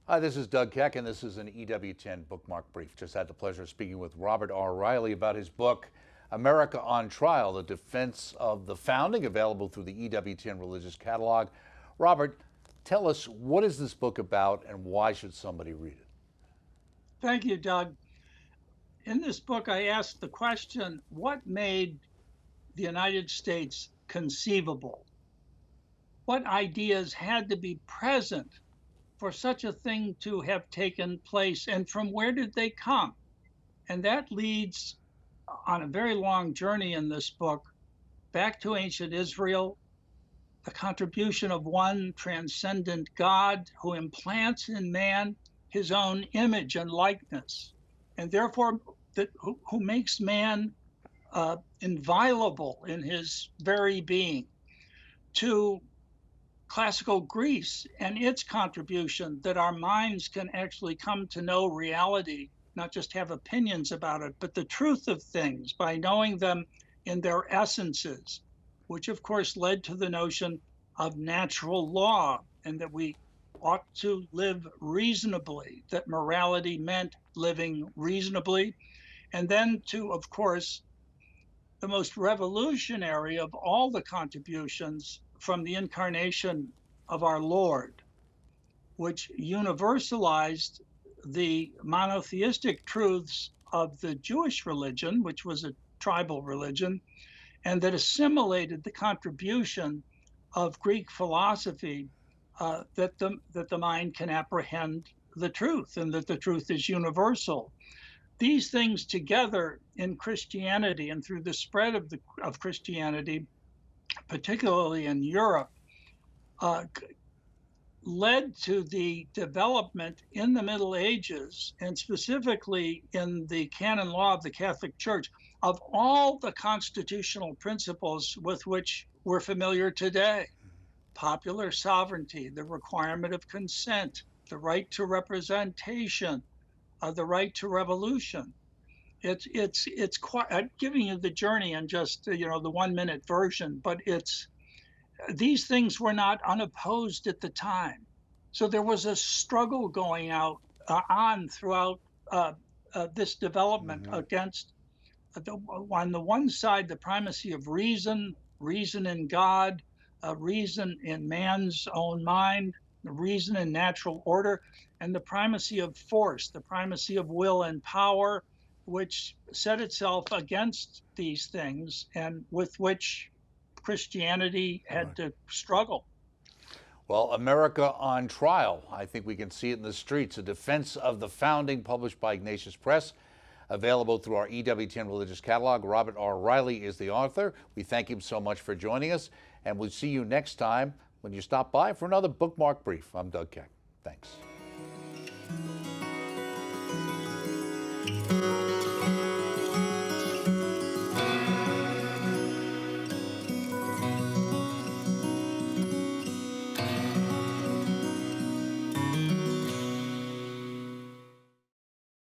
Hi, this is Doug Keck, and this is an EWTN Bookmark Brief. Just had the pleasure of speaking with Robert R. Riley about his book, America on Trial, The Defense of the Founding, available through the EWTN Religious Catalog. Robert, tell us, what is this book about and why should somebody read it? Thank you, Doug. In this book, I asked the question, what made the United States conceivable? What ideas had to be present for such a thing to have taken place, and from where did they come? And that leads on a very long journey in this book back to ancient Israel, the contribution of one transcendent God who implants in man his own image and likeness, and therefore who makes man inviolable in his very being, to classical Greece and its contribution that our minds can actually come to know reality, not just have opinions about it, but the truth of things by knowing them in their essences, which of course led to the notion of natural law, and that we ought to live reasonably, that morality meant living reasonably. And then to, of course, the most revolutionary of all the contributions from the incarnation of our Lord, which universalized the monotheistic truths of the Jewish religion, which was a tribal religion, and that assimilated the contribution of Greek philosophy, that the mind can apprehend the truth, and that the truth is universal. These things together in Christianity and through the spread of Christianity, particularly in Europe, led to the development in the Middle Ages, and specifically in the canon law of the Catholic Church, of all the constitutional principles with which we're familiar today: popular sovereignty, the requirement of consent, the right to representation, the right to revolution. It's quite, I'm giving you the journey in just the 1 minute version, but these things were not unopposed at the time. So there was a struggle going on throughout this development against, on the one side, the primacy of reason in God, reason in man's own mind, reason in natural order, and the primacy of force, the primacy of will and power, which set itself against these things and with which Christianity had to struggle. Well, America on Trial, I think we can see it in the streets. A Defense of the Founding, published by Ignatius Press, available through our EWTN Religious Catalog. Robert R. Riley is the author. We thank him so much for joining us, and we'll see you next time when you stop by for another Bookmark Brief. I'm Doug Keck. Thanks.